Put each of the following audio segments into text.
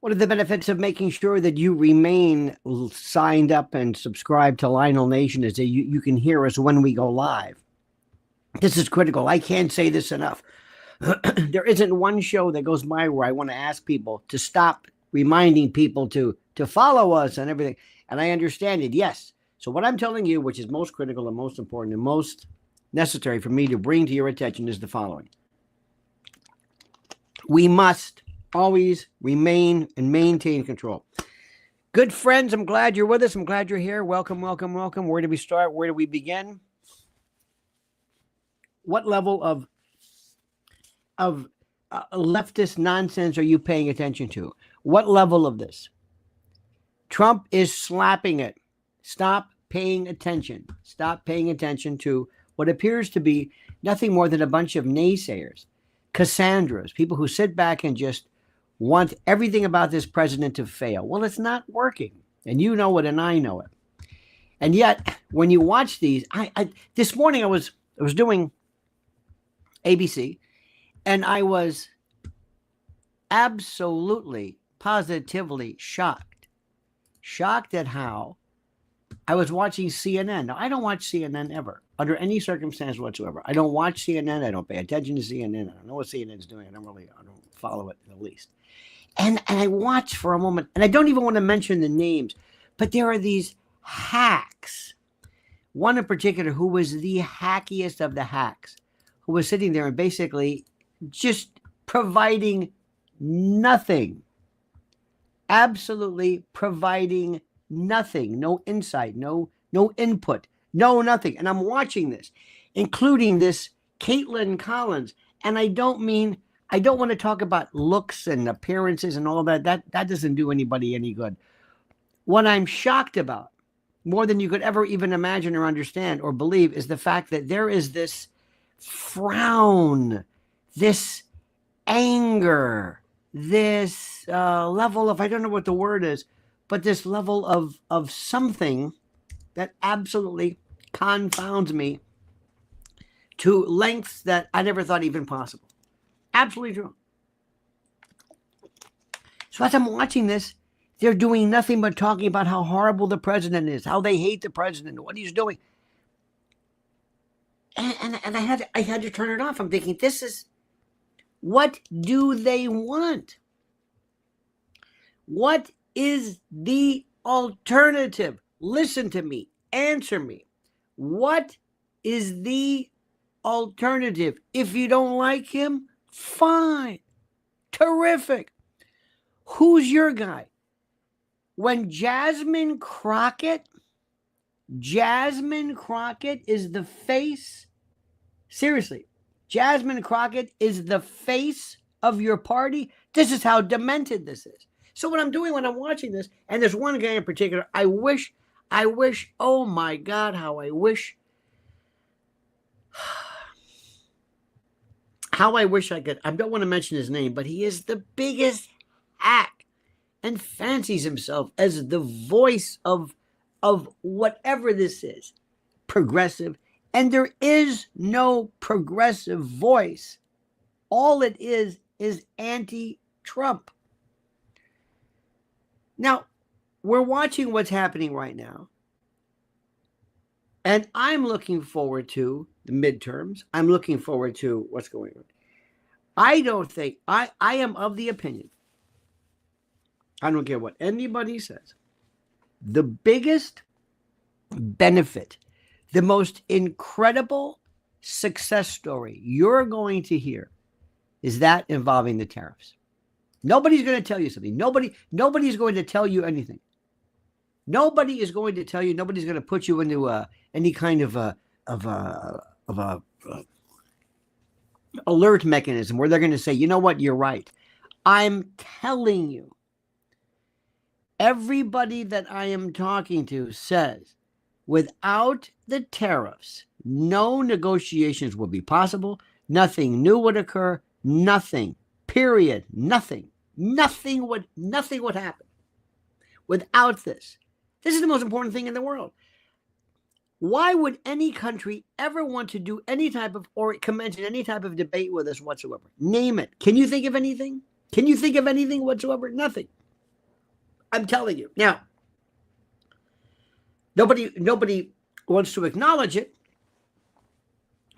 What are the benefits of making sure that you remain signed up and subscribed to LionelNation is that you can hear us when we go live? This is critical. I can't say this enough. There isn't one show that goes by where I want to ask people to stop reminding people to follow us and everything. And I understand it, yes. So what I'm telling you, which is most critical and most important and most necessary for me to bring to your attention, is the following. We must always remain and maintain control. Good friends, I'm glad you're with us. I'm glad you're here. Welcome, welcome, welcome. Where do we start? Where do we begin? What level of leftist nonsense are you paying attention to? What level of this? Trump is slapping it. Stop paying attention. Stop paying attention to what appears to be nothing more than a bunch of naysayers, Cassandras, people who sit back and just want everything about this president to fail. Well, it's not working. And you know it and I know it. And yet, when you watch these, this morning I was doing ABC, and I was absolutely, positively shocked. Shocked at how I was watching CNN. Now, I don't watch CNN ever, under any circumstance whatsoever. I don't watch CNN. I don't pay attention to CNN. I don't know what CNN's doing. I don't follow it in the least. And I watched for a moment, and I don't even want to mention the names, but there are these hacks. One in particular who was the hackiest of the hacks, who was sitting there and basically just providing nothing, absolutely providing nothing, no insight, no input, no nothing. And I'm watching this, including this Caitlin Collins. And I don't want to talk about looks and appearances and all that. That doesn't do anybody any good. What I'm shocked about, more than you could ever even imagine or understand or believe, is the fact that there is this frown, this anger, this level of, I don't know what the word is, but this level of something that absolutely confounds me to lengths that I never thought even possible. Absolutely true. So as I'm watching this, they're doing nothing but talking about how horrible the president is, how they hate the president, what he's doing. And I had to turn it off. I'm thinking, this is, what do they want? What is the alternative? Listen to me. Answer me. What is the alternative? If you don't like him, fine. Terrific. Who's your guy? When Jasmine Crockett is the face, seriously, Jasmine Crockett is the face of your party. This is how demented this is. So what I'm doing when I'm watching this, and there's one guy in particular, I wish, oh my God, how I wish I could. I don't want to mention his name, but he is the biggest hack and fancies himself as the voice of whatever this is, progressive. And there is no progressive voice. All it is anti-Trump. Now, we're watching what's happening right now. And I'm looking forward to the midterms. I'm looking forward to what's going on. I don't think, I am of the opinion, I don't care what anybody says, the biggest benefit, the most incredible success story you're going to hear is that involving the tariffs. Nobody's going to tell you something. Nobody's going to tell you anything. Nobody is going to tell you. Nobody's going to put you into any kind of a alert mechanism where they're going to say, you know what, you're right. I'm telling you, everybody that I am talking to says, without the tariffs, no negotiations will be possible. Nothing new would occur. Nothing. Period. Nothing. Nothing would happen without this. This is the most important thing in the world. Why would any country ever want to do any type of, or commence any type of debate with us whatsoever? Name it. Can you think of anything? Can you think of anything whatsoever? Nothing. I'm telling you. Now, nobody wants to acknowledge it.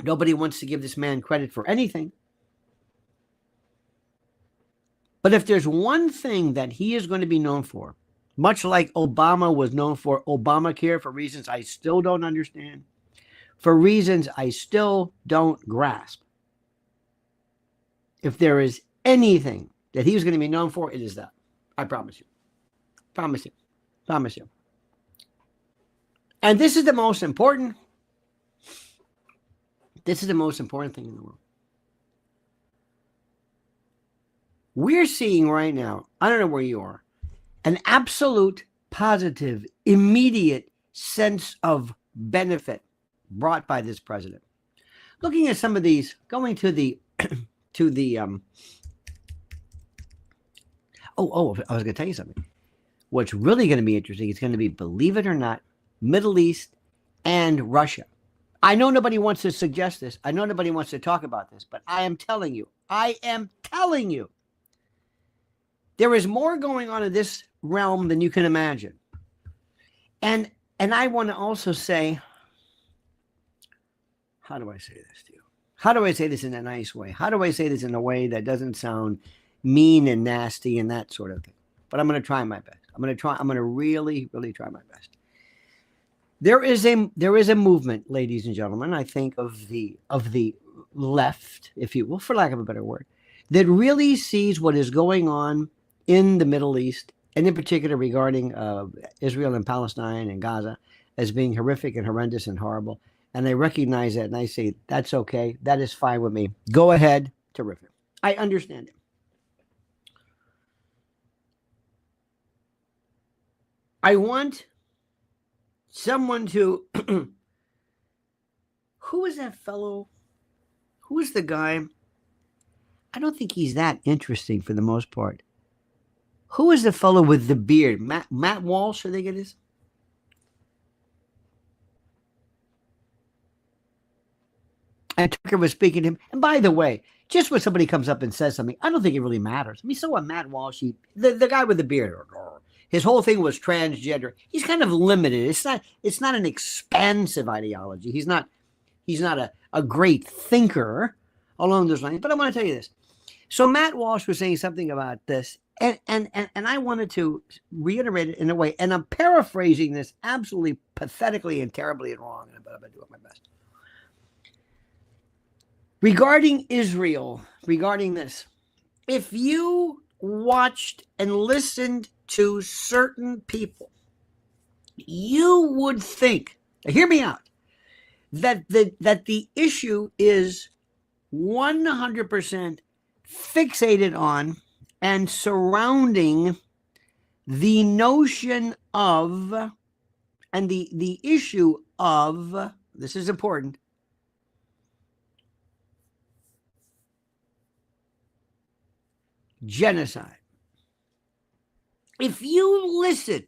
Nobody wants to give this man credit for anything. But if there's one thing that he is going to be known for, much like Obama was known for Obamacare for reasons I still don't understand, for reasons I still don't grasp, if there is anything that he was going to be known for, it is that. I promise you. Promise you. Promise you. And this is the most important. This is the most important thing in the world. We're seeing right now, I don't know where you are, an absolute, positive, immediate sense of benefit brought by this president. Looking at some of these, going to the, I was going to tell you something. What's really going to be interesting is going to be, believe it or not, Middle East and Russia. I know nobody wants to suggest this. I know nobody wants to talk about this, but I am telling you, there is more going on in this realm than you can imagine. And I want to also say, how do I say this to you? How do I say this in a nice way? How do I say this in a way that doesn't sound mean and nasty and that sort of thing? But I'm going to try my best. I'm going to really, really try my best. There is a movement, ladies and gentlemen, I think of the left, if you will, for lack of a better word, that really sees what is going on in the Middle East, and in particular regarding Israel and Palestine and Gaza, as being horrific and horrendous and horrible. And I recognize that, and I say, that's okay. That is fine with me. Go ahead. Terrific. I understand it. I want someone to, who is that fellow? Who is the guy? I don't think he's that interesting for the most part. Who is the fellow with the beard? Matt Walsh, I think it is. And Tucker was speaking to him. And by the way, just when somebody comes up and says something, I don't think it really matters. I mean, so what Matt Walsh, the guy with the beard, his whole thing was transgender. He's kind of limited. It's not an expansive ideology. He's not a great thinker along those lines. But I want to tell you this. So Matt Walsh was saying something about this, and I wanted to reiterate it in a way, and I'm paraphrasing this absolutely pathetically and terribly and wrong, but I'm going to do my best. Regarding Israel, regarding this, if you watched and listened to certain people, you would think, hear me out, that the issue is 100% fixated on and surrounding the notion of, and the issue of, this is important, genocide. If you listen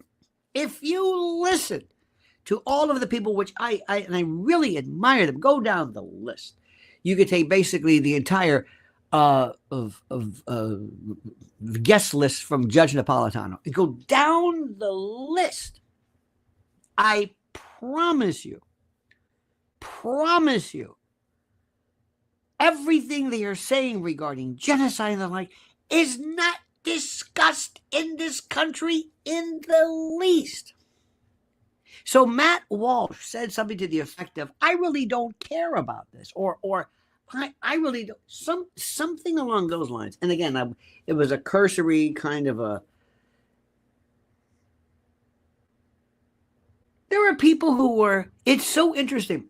to all of the people, which I really admire them, go down the list. You could take basically the entire guest list from Judge Napolitano. You go down the list. I promise you, everything they are saying regarding genocide and the like is not discussed in this country in the least. So Matt Walsh said something to the effect of, I really don't care about this, or I really don't, something along those lines. And again, it was a cursory kind of a, there are people who were, it's so interesting.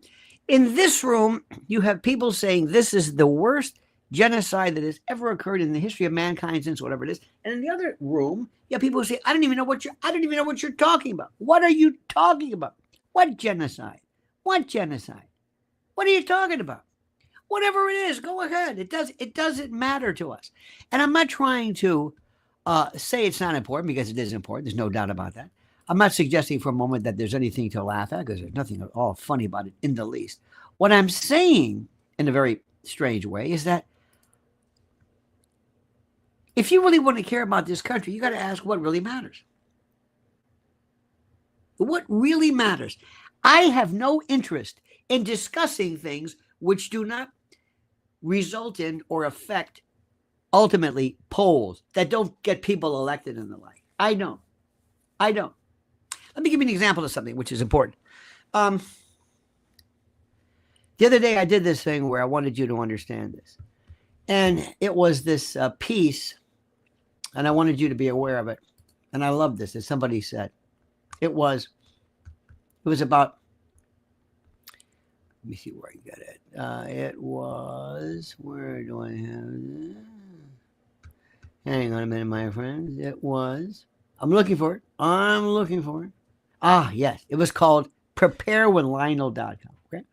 In this room, you have people saying this is the worst genocide that has ever occurred in the history of mankind since whatever it is. And in the other room, you have people who say, I don't even know what you're talking about. What are you talking about? What genocide? What genocide? What are you talking about? Whatever it is, go ahead. It doesn't matter to us. And I'm not trying to say it's not important, because it is important. There's no doubt about that. I'm not suggesting for a moment that there's anything to laugh at, because there's nothing at all funny about it in the least. What I'm saying in a very strange way is that if you really want to care about this country, you got to ask what really matters. What really matters? I have no interest in discussing things which do not result in or affect ultimately polls that don't get people elected and the like. I don't. Let me give you an example of something which is important. The other day I did this thing where I wanted you to understand this. And it was this piece, and I wanted you to be aware of it. And I love this, as somebody said. It was about, let me see where I get it. It was, where do I have it? Hang on a minute, my friends. It was, I'm looking for it. Ah, yes. It was called preparewithlionel.com. Okay.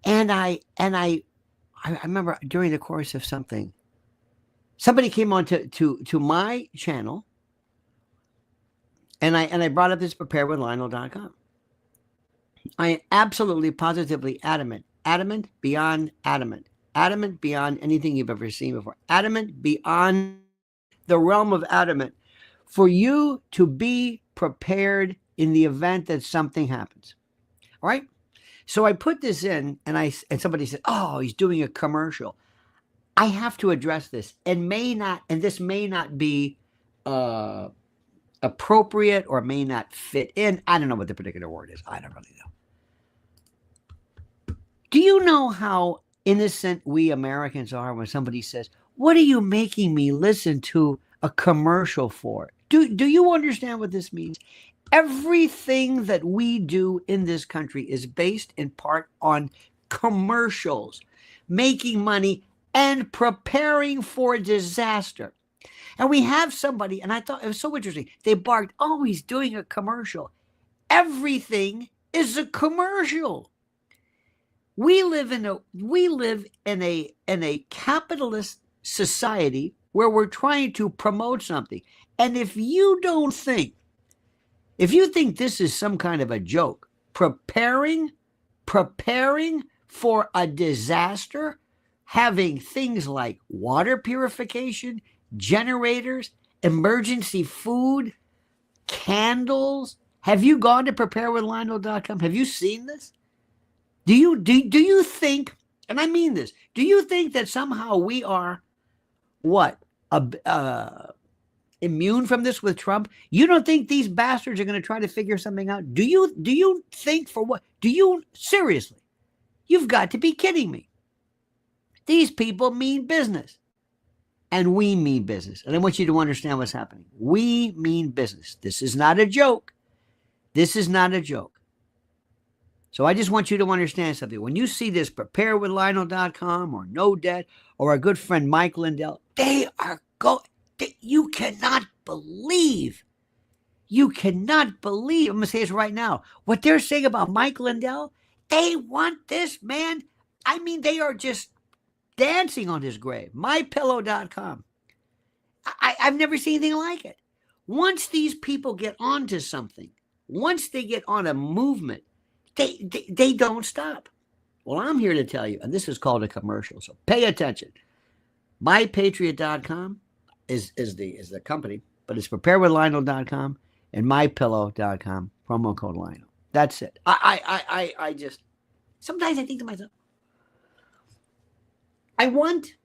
And I remember during the course of something, somebody came on to my channel, and I brought up this preparewithlionel.com. I am absolutely, positively adamant beyond anything you've ever seen before, adamant beyond the realm of adamant, for you to be prepared in the event that something happens. All right. So I put this in, and somebody said, "Oh, he's doing a commercial." I have to address this, and this may not be appropriate or may not fit in. I don't know what the particular word is. I don't really know. Do you know how innocent we Americans are when somebody says, "What are you making me listen to a commercial for?" Do you understand what this means? Everything that we do in this country is based in part on commercials, making money and preparing for disaster. And we have somebody, and I thought it was so interesting. They barked, "Oh, he's doing a commercial." Everything is a commercial. We live in a capitalist society where we're trying to promote something. And if you think this is some kind of a joke, preparing for a disaster, having things like water purification, generators, emergency food, candles. Have you gone to preparewithlionel.com? Have you seen this? Do you think, and I mean this, do you think that somehow we are immune from this with Trump? You don't think these bastards are going to try to figure something out? Do you think for what? Seriously? You've got to be kidding me. These people mean business. And we mean business. And I want you to understand what's happening. We mean business. This is not a joke. So I just want you to understand something. When you see this preparewithlionel.com or No Debt or our good friend Mike Lindell, you cannot believe. I'm going to say this right now. What they're saying about Mike Lindell, they want this man. I mean, they are just dancing on his grave. MyPillow.com. I've never seen anything like it. Once these people get onto something, once they get on a movement, they don't stop. Well, I'm here to tell you, and this is called a commercial, so pay attention. MyPatriot.com is the company, but it's preparewithlionel.com and MyPillow.com, promo code Lionel. That's it. I just, sometimes I think to myself, I want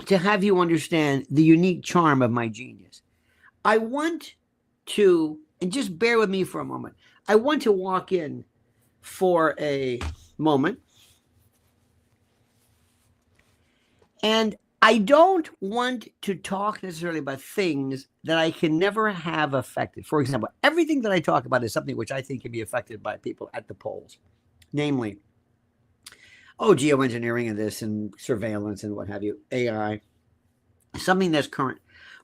to have you understand the unique charm of my genius. I want to, and just bear with me for a moment, I want to walk in for a moment, and I don't want to talk necessarily about things that I can never have affected. For example, everything that I talk about is something which I think can be affected by people at the polls, namely, geoengineering and this and surveillance and what have you, AI, something that's current,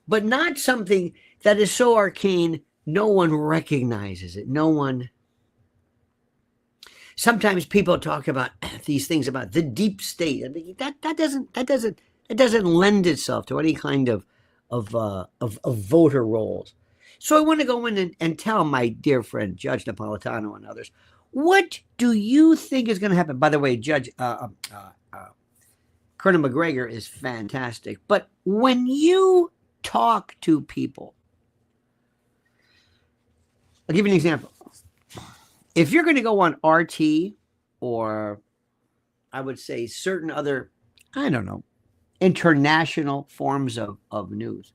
but not something that is so arcane no one recognizes it. Sometimes people talk about these things about the deep state. I mean, that doesn't lend itself to any kind of voter rolls. So I want to go in and tell my dear friend Judge Napolitano and others, what do you think is going to happen? By the way, Judge Colonel McGregor is fantastic. But when you talk to people, I'll give you an example. If you're going to go on RT or I would say certain other, I don't know, international forms of news,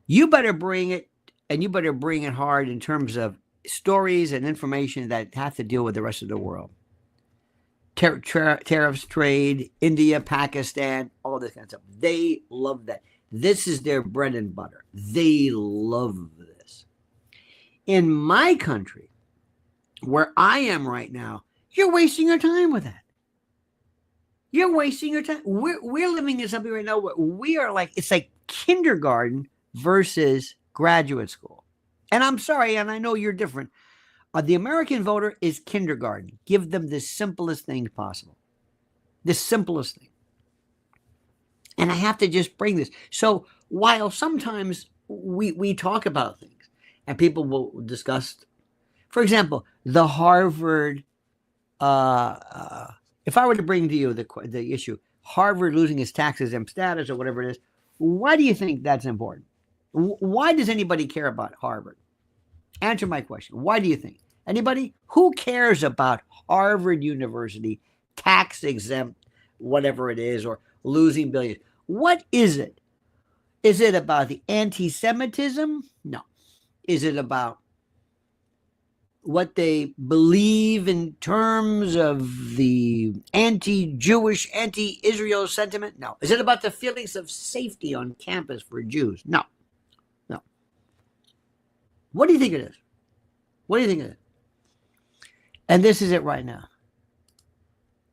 you better bring it, and you better bring it hard in terms of stories and information that have to deal with the rest of the world. Tariffs, trade, India, Pakistan, all this kind of stuff. They love that. This is their bread and butter. They love this. In my country, where I am right now, you're wasting your time with that. You're wasting your time. We're living in something right now where we are like, it's like kindergarten versus graduate school. And I'm sorry, and I know you're different. The American voter is kindergarten. Give them the simplest thing possible. The simplest thing. And I have to just bring this. So while sometimes we talk about things and people will discuss, for example, the Harvard, if I were to bring to you the issue, Harvard losing its tax-exempt status or whatever it is, why do you think that's important? Why does anybody care about Harvard? Answer my question. Why do you think? Anybody? Who cares about Harvard University, tax-exempt, whatever it is, or losing billions? What is it? Is it about the anti-Semitism? No. Is it about what they believe in terms of the anti-Jewish, anti-Israel sentiment? No. Is it about the feelings of safety on campus for Jews? No. No. What do you think it is? What do you think it is? And this is it right now.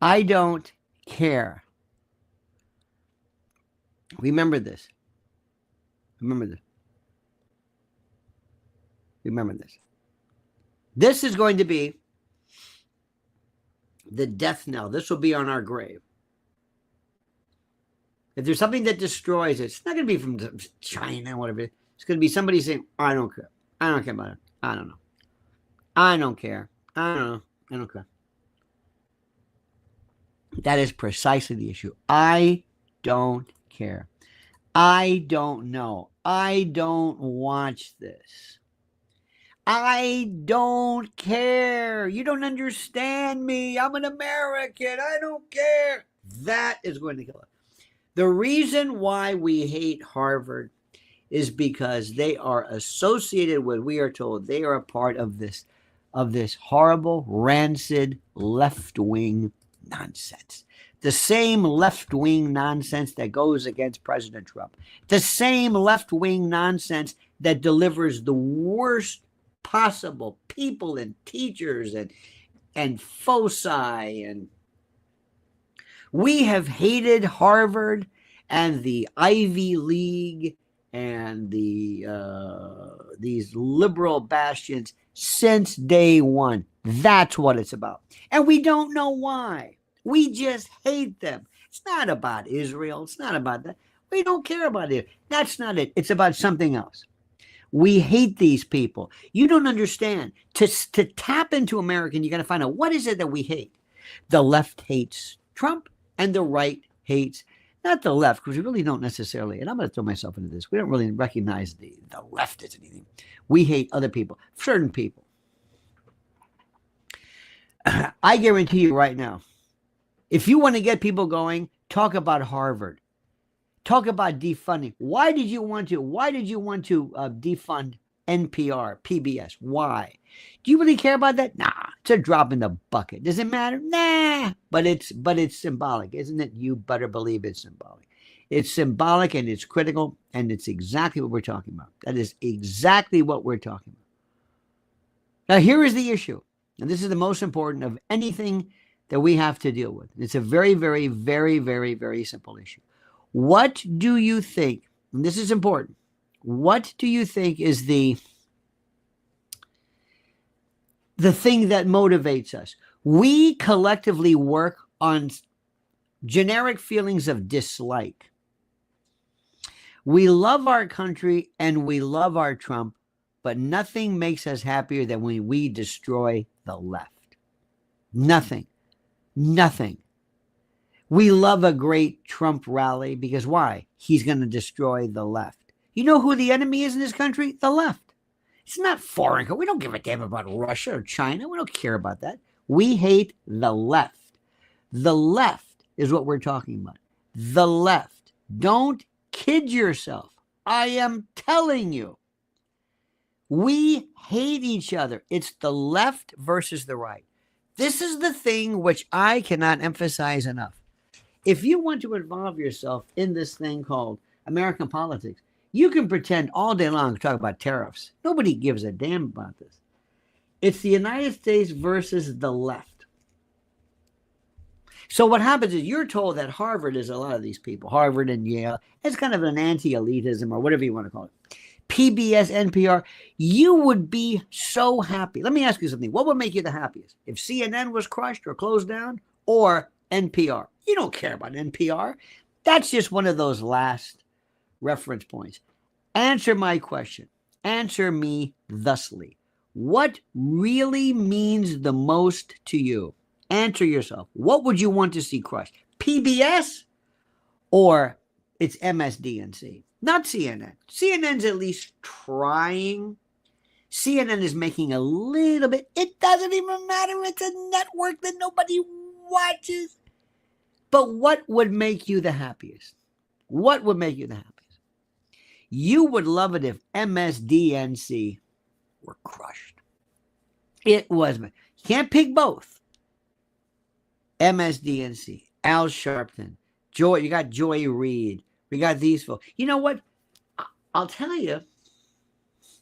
I don't care. Remember this. Remember this. Remember this. This is going to be the death knell. This will be on our grave. If there's something that destroys it, it's not going to be from China or whatever. It's going to be somebody saying, I don't care. I don't care about it. I don't know. I don't care. I don't know. I don't care. That is precisely the issue. I don't care. I don't know. I don't watch this. I don't care. You don't understand me. I'm an American. I don't care. That is going to kill us. The reason why we hate Harvard is because they are associated with, we are told, they are a part of this horrible, rancid, left-wing nonsense. The same left-wing nonsense that goes against President Trump. The same left-wing nonsense that delivers the worst possible people and teachers and foci. And we have hated Harvard and the Ivy League and these liberal bastions since day one. That's what it's about. And we don't know why. We just hate them. It's not about Israel. It's not about that. We don't care about it. That's not it. It's about something else. We hate these people. You don't understand. To tap into American, you got to find out what is it that we hate. The left hates Trump and the right hates, not the left, because we really don't necessarily, and I'm going to throw myself into this, we don't really recognize the left as anything. We hate other people, certain people. I guarantee you right now, if you want to get people going, talk about Harvard. Talk about defunding. Why did you want to defund NPR, PBS? Why? Do you really care about that? Nah, it's a drop in the bucket. Does it matter? Nah, but it's symbolic, isn't it? You better believe it's symbolic. It's symbolic and it's critical, and it's exactly what we're talking about. That is exactly what we're talking about. Now, here is the issue, and this is the most important of anything that we have to deal with. It's a very, very, very, very, very simple issue. What do you think, and this is important, what do you think is the thing that motivates us? We collectively work on generic feelings of dislike. We love our country and we love our Trump, but nothing makes us happier than when we destroy the left. Nothing. Nothing. We love a great Trump rally because why? He's going to destroy the left. You know who the enemy is in this country? The left. It's not foreign. We don't give a damn about Russia or China. We don't care about that. We hate the left. The left is what we're talking about. The left. Don't kid yourself. I am telling you. We hate each other. It's the left versus the right. This is the thing which I cannot emphasize enough. If you want to involve yourself in this thing called American politics, you can pretend all day long to talk about tariffs. Nobody gives a damn about this. It's the United States versus the left. So what happens is you're told that Harvard is a lot of these people, Harvard and Yale. It's kind of an anti-elitism or whatever you want to call it. PBS, NPR, you would be so happy. Let me ask you something. What would make you the happiest? If CNN was crushed or closed down or NPR? You don't care about NPR. That's just one of those last reference points. Answer my question. Answer me thusly. What really means the most to you? Answer yourself. What would you want to see crushed? PBS or it's MSDNC? Not CNN. CNN's at least trying. CNN is making a little bit. It doesn't even matter. It's a network that nobody watches. But what would make you the happiest? What would make you the happiest? You would love it if MSDNC were crushed. It was. You can't pick both. MSDNC, Al Sharpton, Joy. You got Joy Reid. We got these folks. You know what? I'll tell you.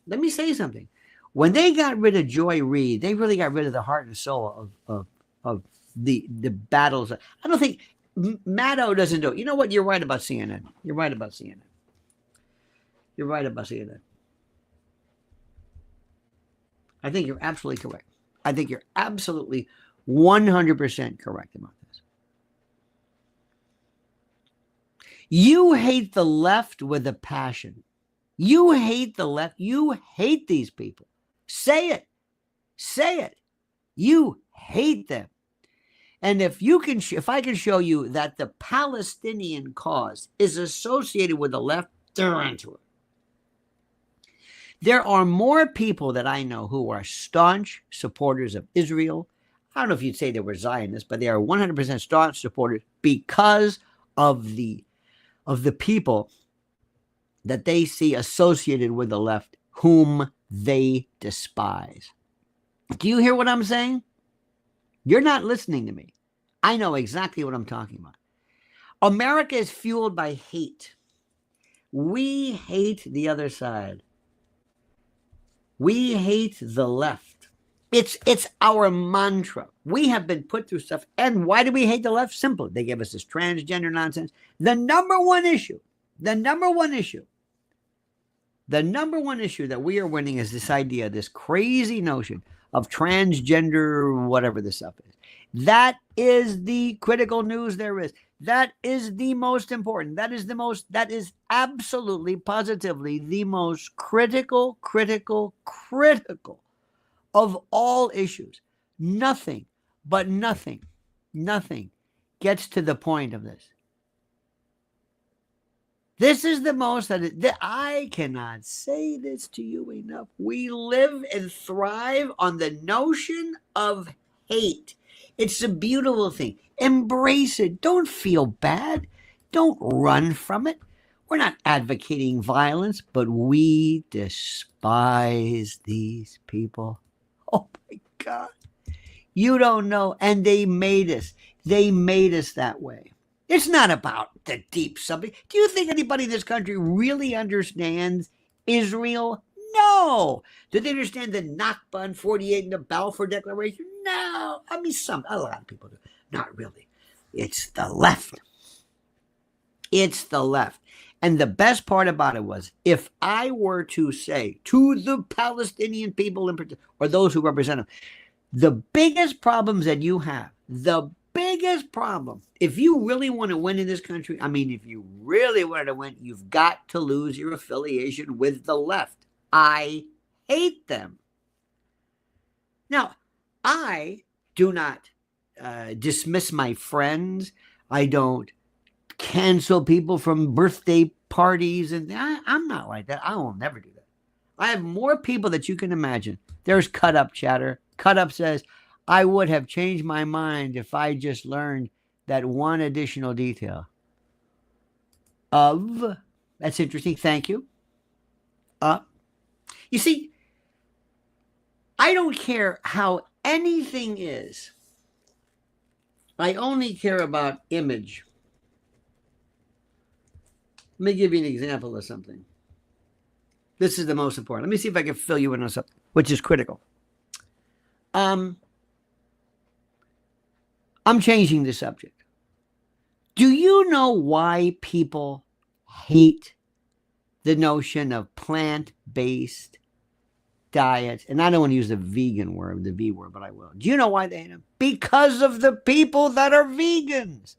Let me say something. When they got rid of Joy Reid, they really got rid of the heart and soul of the battles. I don't think Maddow doesn't do it. You know what? You're right about CNN. You're right about CNN. You're right about CNN. I think you're absolutely correct. I think you're absolutely 100% correct about this. You hate the left with a passion. You hate the left. You hate these people. Say it. Say it. You hate them. And if you can, if I can show you that the Palestinian cause is associated with the left, they're into it. There are more people that I know who are staunch supporters of Israel. I don't know if you'd say they were Zionists, but they are 100% staunch supporters because of the people that they see associated with the left, whom they despise. Do you hear what I'm saying? You're not listening to me. I know exactly what I'm talking about. America is fueled by hate. We hate the other side. We hate the left. It's our mantra. We have been put through stuff. And why do we hate the left? Simple. They give us this transgender nonsense. The number one issue that we are winning is this idea, this crazy notion of transgender, whatever this stuff is. That is the critical news there is. That is the most important. That is absolutely, positively the most critical of all issues. Nothing gets to the point of this. This is the most that I cannot say this to you enough. We live and thrive on the notion of hate. It's a beautiful thing. Embrace it. Don't feel bad. Don't run from it. We're not advocating violence, but we despise these people. Oh my God. You don't know. And they made us. They made us that way. It's not about the deep subject. Do you think anybody in this country really understands Israel? No. Do they understand the Nakba in 48 and the Balfour Declaration? No. I mean, a lot of people do. Not really. It's the left. It's the left. And the best part about it was, if I were to say to the Palestinian people in particular, or those who represent them, the biggest problems that you have, the biggest problem, if you really want to win in this country, if you really wanted to win, you've got to lose your affiliation with the left. I hate them. Now, I do not dismiss my friends. I don't cancel people from birthday parties. And I'm not like that. I will never do that. I have more people that you can imagine. There's Cut Up chatter. Cut Up says, I would have changed my mind if I just learned that one additional detail. That's interesting. Thank you. You see, I don't care how anything is. I only care about image. Let me give you an example of something. This is the most important. Let me see if I can fill you in on something, which is critical. I'm changing the subject. Do you know why people hate the notion of plant-based diets? And I don't want to use the vegan word, the V word, but I will. Do you know why they hate them? Because of the people that are vegans.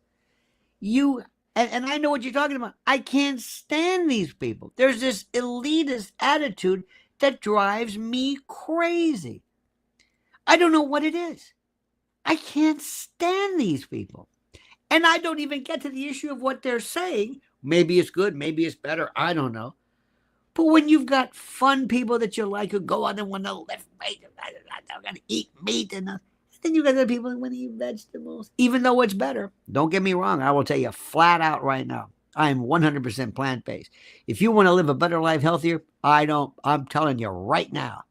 And I know what you're talking about. I can't stand these people. There's this elitist attitude that drives me crazy. I don't know what it is. I can't stand these people. And I don't even get to the issue of what they're saying. Maybe it's good, maybe it's better, I don't know. But when you've got fun people that you like who go out and want to lift weight, they're going to eat meat, and then you got the people who want to eat vegetables, even though it's better. Don't get me wrong. I will tell you flat out right now, I am 100% plant-based. If you want to live a better life, healthier, I'm telling you right now.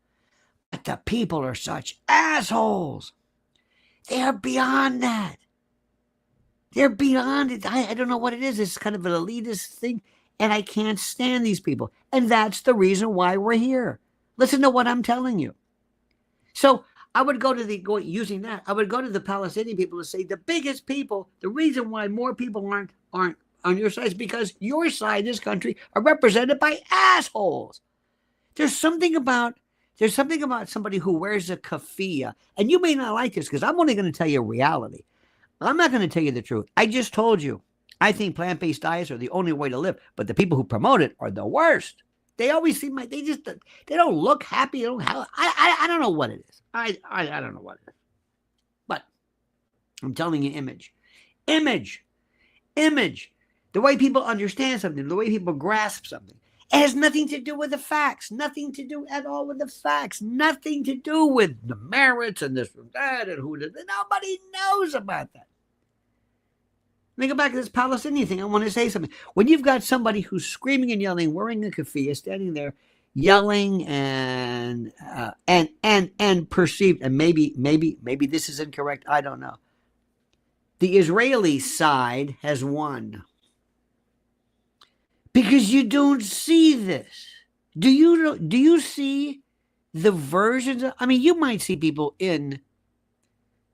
But the people are such assholes. They are beyond that. They're beyond it. I don't know what it is. It's kind of an elitist thing, and I can't stand these people. And that's the reason why we're here. Listen to what I'm telling you. So I would go to using that. I would go to the Palestinian people and say the biggest people, the reason why more people aren't on your side is because your side, this country, are represented by assholes. There's something about somebody who wears a keffiyeh, and you may not like this because I'm only going to tell you reality. I'm not going to tell you the truth. I just told you. I think plant-based diets are the only way to live, but the people who promote it are the worst. They always seem like they don't look happy. I don't know what it is. I don't know what it is. But I'm telling you, image. The way people understand something, the way people grasp something. It has nothing to do with the facts. Nothing to do at all with the facts. Nothing to do with the merits and this and that and who did it. Nobody knows about that. Let me go back to this Palestinian thing. I want to say something. When you've got somebody who's screaming and yelling, wearing a keffiyeh, standing there, yelling and perceived, and maybe this is incorrect. I don't know. The Israeli side has won. Because you don't see this. Do you see the versions of, I mean, you might see people in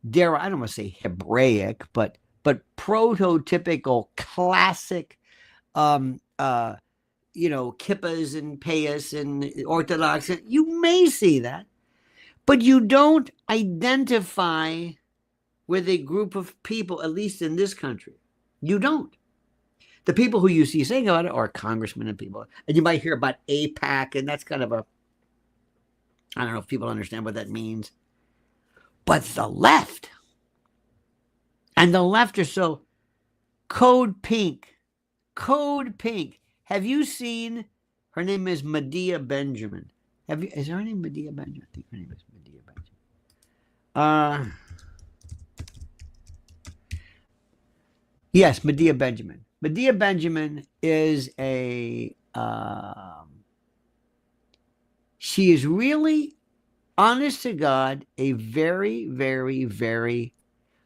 I don't want to say Hebraic, but prototypical classic kippas and payas and Orthodox. You may see that, but you don't identify with a group of people, at least in this country. You don't. The people who you see saying about it are congressmen and people. And you might hear about AIPAC, and that's kind of I don't know if people understand what that means. But the left, and the left are so Code Pink. Have you seen, her name is Medea Benjamin. Is her name Medea Benjamin? I think her name is Medea Benjamin. Yes, Medea Benjamin. Medea Benjamin is she is really, honest to God, a very, very, very,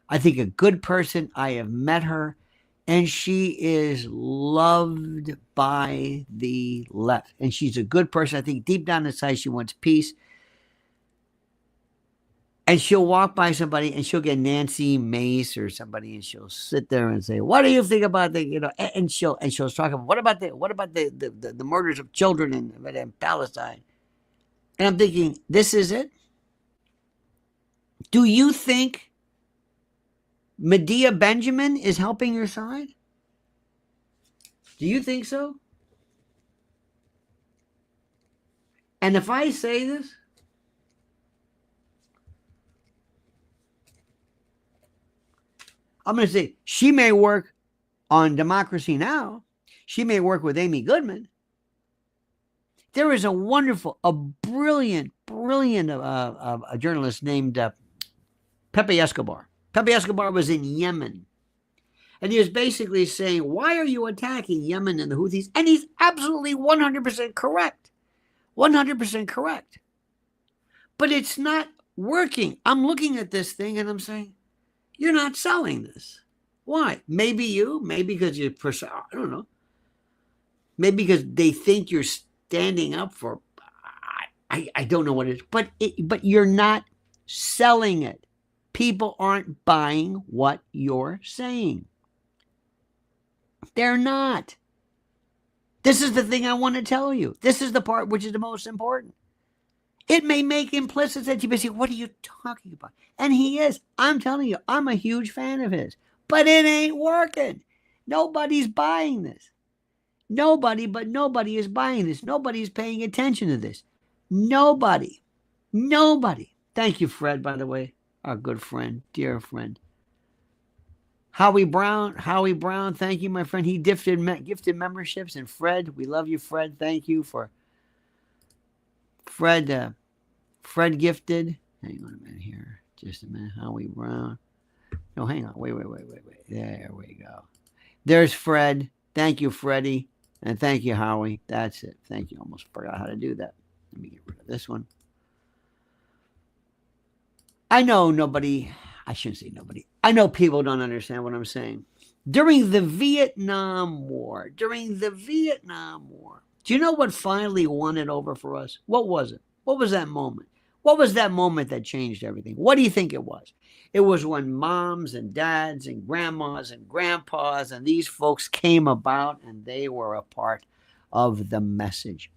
I think, a good person. I have met her, and she is loved by the left. And she's a good person. I think deep down inside she wants peace. And she'll walk by somebody and she'll get Nancy Mace or somebody, and she'll sit there and say, "What do you think about the, and she'll talk about what about the murders of children in Palestine?" And I'm thinking, this is it? Do you think Medea Benjamin is helping your side? Do you think so? And if I say this, I'm going to say she may work on Democracy Now! She may work with Amy Goodman. There is a brilliant a journalist named Pepe Escobar. Pepe Escobar was in Yemen. And he was basically saying, why are you attacking Yemen and the Houthis? And he's absolutely 100% correct. 100% correct. But it's not working. I'm looking at this thing and I'm saying, you're not selling this. Why? Maybe because you're, I don't know. Maybe because they think you're standing up for, I don't know what it is. But you're not selling it. People aren't buying what you're saying. They're not. This is the thing I want to tell you. This is the part which is the most important. It may make implicit sense. You may say, what are you talking about? And he is. I'm telling you, I'm a huge fan of his. But it ain't working. Nobody's buying this. Nobody is buying this. Nobody's paying attention to this. Nobody. Thank you, Fred, by the way. Our good friend, dear friend. Howie Brown, thank you, my friend. He gifted memberships. And Fred, we love you, Fred. Thank you for Fred. Fred gifted. Hang on a minute here. Just a minute. Howie Brown. No, hang on. Wait. There we go. There's Fred. Thank you, Freddie. And thank you, Howie. That's it. Thank you. Almost forgot how to do that. Let me get rid of this one. I know nobody, I shouldn't say nobody. I know people don't understand what I'm saying. During the Vietnam War, do you know what finally won it over for us? What was it? What was that moment? What was that moment that changed everything? What do you think it was? It was when moms and dads and grandmas and grandpas and these folks came about and they were a part of the message.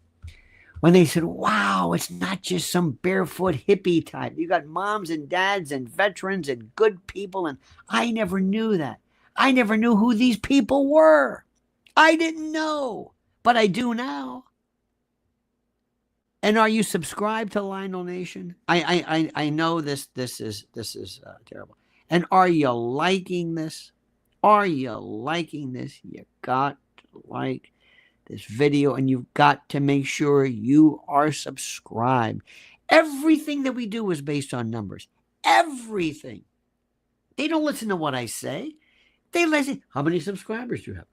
When they said, wow, it's not just some barefoot hippie type. You got moms and dads and veterans and good people. And I never knew that. I never knew who these people were. I didn't know, but I do now. And are you subscribed to Lionel Nation? I know this is terrible. And are you liking this? You got to like this video, and you've got to make sure you are subscribed. Everything that we do is based on numbers. Everything. They don't listen to what I say. They listen. How many subscribers do you have?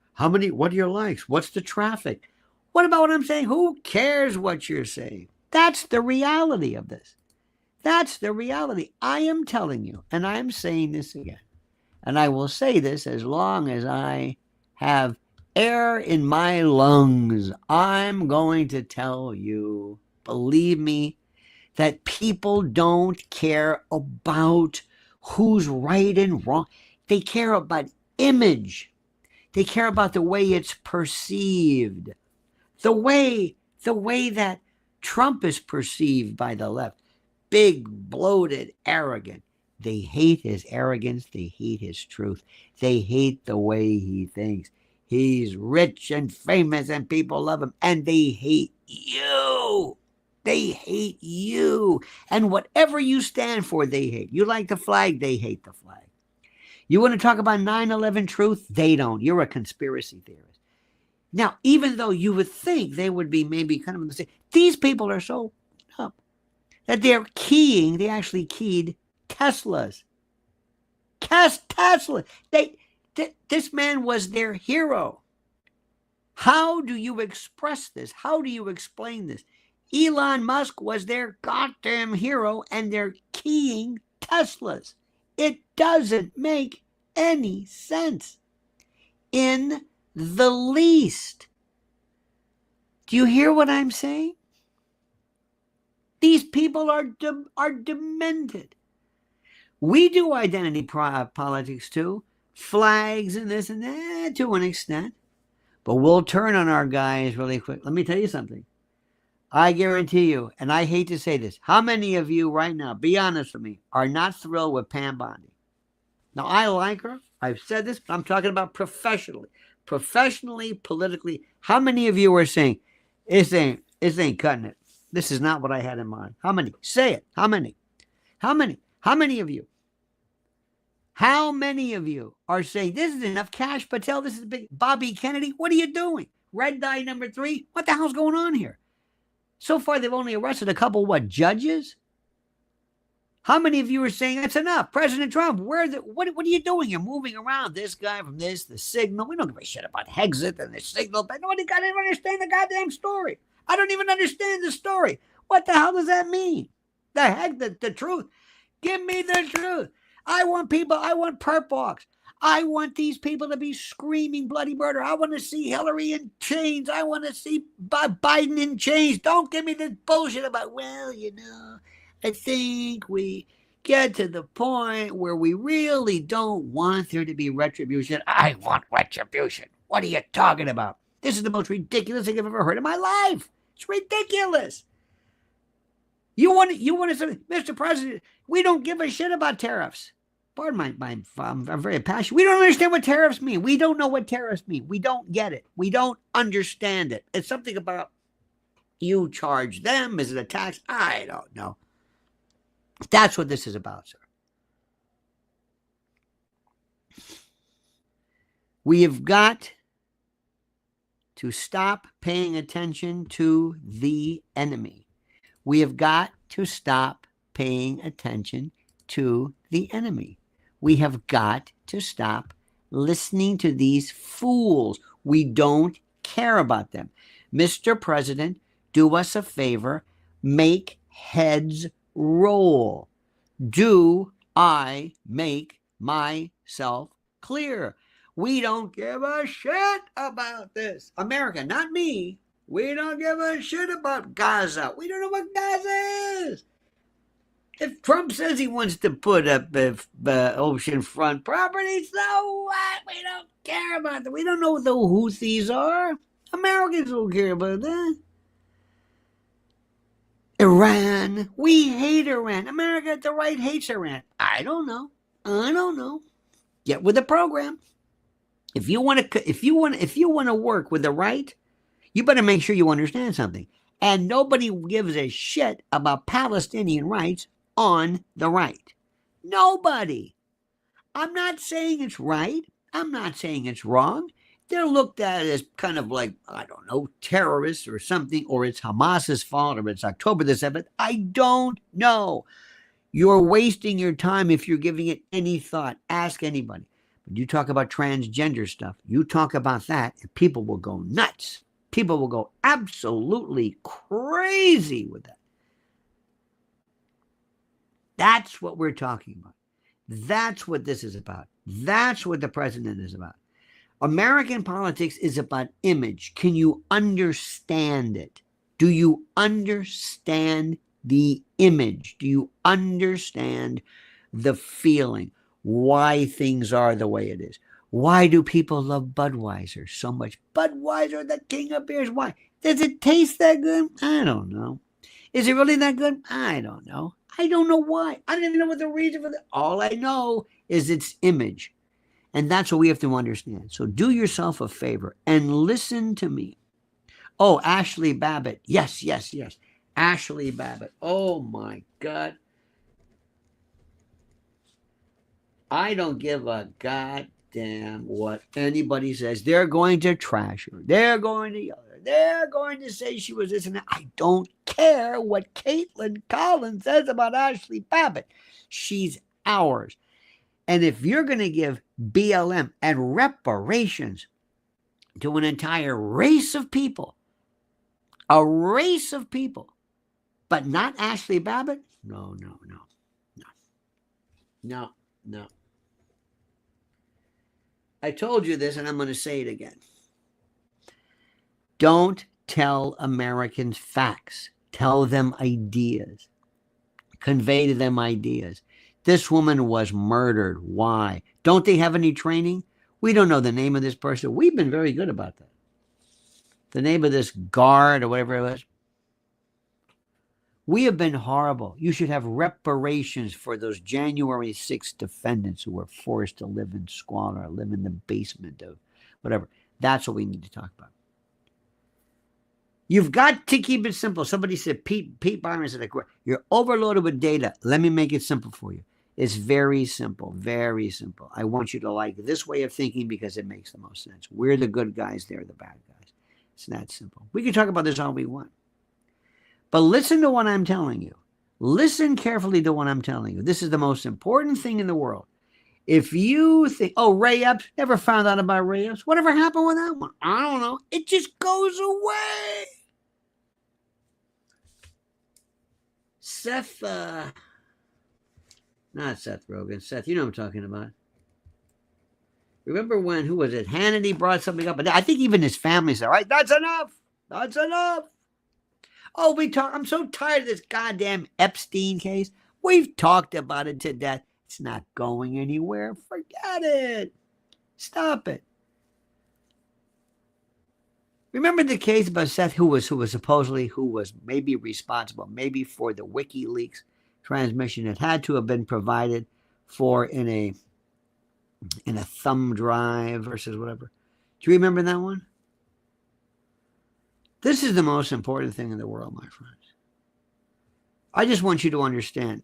What are your likes? What's the traffic? What about what I'm saying? Who cares what you're saying? That's the reality of this. That's the reality. I am telling you, and I'm saying this again, and I will say this as long as I have air in my lungs. I'm going to tell you, believe me, that people don't care about who's right and wrong. They care about image. They care about the way it's perceived. The way that Trump is perceived by the left. Big, bloated, arrogant. They hate his arrogance. They hate his truth. They hate the way he thinks. He's rich and famous and people love him. And they hate you. They hate you. And whatever you stand for, they hate. You like the flag, they hate the flag. You want to talk about 9/11 truth? They don't. You're a conspiracy theorist. Now, even though you would think they would be maybe kind of the same, these people are so up that they actually keyed Teslas. Tesla. This man was their hero. How do you express this? How do you explain this? Elon Musk was their goddamn hero and they're keying Teslas. It doesn't make any sense in the least. Do you hear what I'm saying? These people are demented. We do identity politics too. Flags and this and that to an extent. But we'll turn on our guys really quick. Let me tell you something. I guarantee you, and I hate to say this, how many of you right now, be honest with me, are not thrilled with Pam Bondi? Now, I like her. I've said this, but I'm talking about professionally. Professionally, politically. How many of you are saying, this ain't cutting it? This is not what I had in mind. How many? Say it. How many? How many? How many of you? How many of you are saying, this is enough? Cash Patel, this is big. Bobby Kennedy, what are you doing? Red dye number 3, what the hell's going on here? So far, they've only arrested a couple, what, judges? How many of you are saying that's enough? President Trump, what are you doing? You're moving around this guy from this, the signal. We don't give a shit about Hexit and the signal, but nobody got to even understand the goddamn story. I don't even understand the story. What the hell does that mean? The heck, the truth. Give me the truth. I want perp walks. I want these people to be screaming bloody murder. I want to see Hillary in chains. I want to see Biden in chains. Don't give me this bullshit about, well, I think we get to the point where we really don't want there to be retribution. I want retribution. What are you talking about? This is the most ridiculous thing I've ever heard in my life. It's ridiculous. You want to say, Mr. President, we don't give a shit about tariffs. Pardon I'm very passionate. We don't understand what tariffs mean. We don't know what tariffs mean. We don't get it. We don't understand it. It's something about you charge them. Is it a tax? I don't know. That's what this is about, sir. We have got to stop paying attention to the enemy. We have got to stop paying attention to the enemy. We have got to stop listening to these fools. We don't care about them. Mr. President, do us a favor. Make heads roll. Do I make myself clear? We don't give a shit about this. America, not me. We don't give a shit about Gaza. We don't know what Gaza is. If Trump says he wants to put up oceanfront property, so what? We don't care about that. We don't know what the Houthis are. Americans don't care about that. Iran. We hate Iran. America, the right hates Iran. I don't know. Get with the program. If you want to work with the right, you better make sure you understand something. And nobody gives a shit about Palestinian rights on the right. Nobody. I'm not saying it's right. I'm not saying it's wrong. They're looked at as kind of like, I don't know, terrorists or something, or it's Hamas's fault, or it's October the 7th. I don't know. You're wasting your time if you're giving it any thought. Ask anybody. When you talk about transgender stuff, you talk about that, and people will go nuts. People will go absolutely crazy with that. That's what we're talking about. That's what this is about. That's what the president is about. American politics is about image. Can you understand it? Do you understand the image? Do you understand the feeling? Why things are the way it is? Why do people love Budweiser so much? Budweiser, the king of beers. Why? Does it taste that good? I don't know. Is it really that good? I don't know. I don't know why. I don't even know what the reason for that. All I know is its image. And that's what we have to understand. So do yourself a favor and listen to me. Oh, Ashley Babbitt. Yes. Ashley Babbitt. Oh, my God. I don't give a goddamn what anybody says. They're going to trash her. They're going to yell at her. They're going to say she was this and that. I don't care what Caitlin Collins says about Ashley Babbitt. She's ours. And if you're going to give BLM and reparations to an entire race of people, a race of people, but not Ashley Babbitt, no. I told you this, and I'm going to say it again. Don't tell Americans facts. Tell them ideas. Convey to them ideas. This woman was murdered. Why? Don't they have any training? We don't know the name of this person. We've been very good about that. The name of this guard or whatever it was. We have been horrible. You should have reparations for those January 6th defendants who were forced to live in squalor, live in the basement of whatever. That's what we need to talk about. You've got to keep it simple. Somebody said, Pete Byron said, you're overloaded with data. Let me make it simple for you. It's very simple, very simple. I want you to like this way of thinking because it makes the most sense. We're the good guys. They're the bad guys. It's that simple. We can talk about this all we want. But listen to what I'm telling you. Listen carefully to what I'm telling you. This is the most important thing in the world. If you think, oh, Ray Epps, never found out about Ray Epps. Whatever happened with that one? I don't know. It just goes away. Seth, not Seth Rogen. Seth, you know what I'm talking about. Remember when, who was it? Hannity brought something up. I think even his family said, all right, that's enough. That's enough. Oh, I'm so tired of this goddamn Epstein case. We've talked about it to death. It's not going anywhere. Forget it. Stop it. Remember the case about Seth, who was maybe responsible, maybe for the WikiLeaks transmission. It had to have been provided for in a thumb drive versus whatever. Do you remember that one? This is the most important thing in the world, my friends. I just want you to understand.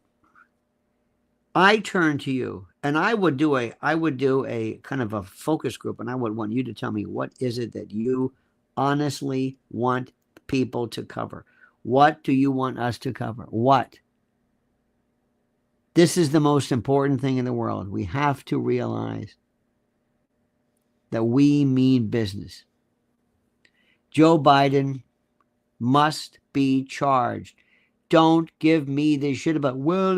I turn to you, and I would do a kind of a focus group, and I would want you to tell me, what is it that you honestly want people to cover? What do you want us to cover? What? This is the most important thing in the world. We have to realize that we mean business. Joe Biden must be charged. Don't give me this shit about, well,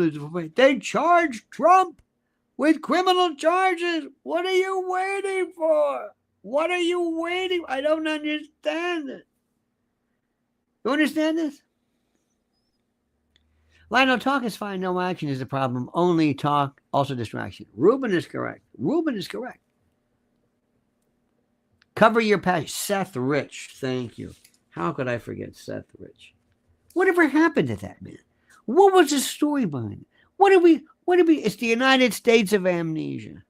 they charged Trump with criminal charges. What are you waiting for? What are you waiting? I don't understand it. You understand this? Lionel, talk is fine. No action is the problem. Only talk, also distraction. Ruben is correct. Ruben is correct. Cover your passion. Seth Rich, thank you. How could I forget Seth Rich? Whatever happened to that man? What was the story behind it? What did we, it's the United States of amnesia.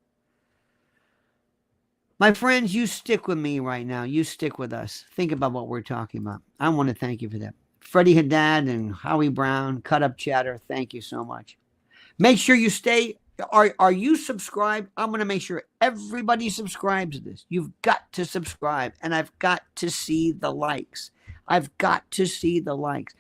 My friends, you stick with me right now. You stick with us. Think about what we're talking about. I want to thank you for that. Freddie Haddad and Howie Brown, Cut Up Chatter, thank you so much. Make sure you stay. Are you subscribed? I'm going to make sure everybody subscribes to this. You've got to subscribe, and I've got to see the likes. I've got to see the likes.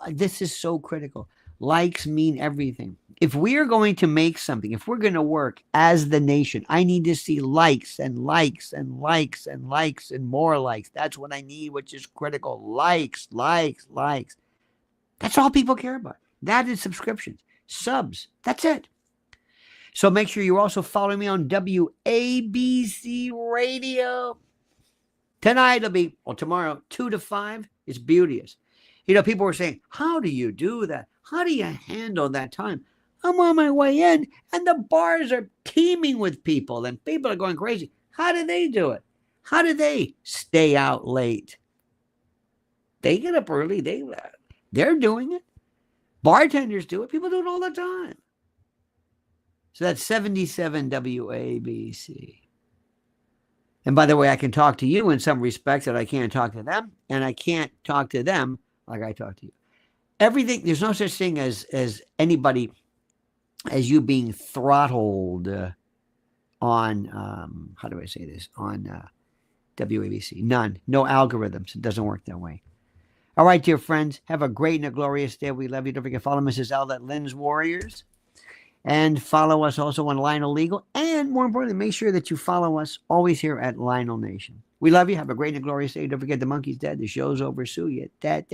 This is so critical. Likes mean everything. If we are going to make something, if we're going to work as the nation, I need to see likes and likes and likes and likes and more likes. That's what I need, which is critical. Likes, likes, likes. That's all people care about. That is subscriptions, subs. That's it. So make sure you're also following me on WABC Radio. Tonight it'll be, or tomorrow, 2 to 5. It's beauteous. You know, people were saying, how do you do that? How do you handle that time? I'm on my way in, and the bars are teeming with people, and people are going crazy. How do they do it? How do they stay out late? They get up early. They're doing it. Bartenders do it. People do it all the time. So that's 77 WABC. And by the way, I can talk to you in some respects that I can't talk to them, and I can't talk to them like I talk to you. Everything, there's no such thing as anybody, as you being throttled on, how do I say this, on WABC. None. No algorithms. It doesn't work that way. All right, dear friends, have a great and a glorious day. We love you. Don't forget, follow Mrs. L at Lynn's Warriors. And follow us also on Lionel Legal. And more importantly, make sure that you follow us always here at LionelNation. We love you. Have a great and a glorious day. Don't forget, the monkey's dead. The show's over. Sue you. Dad.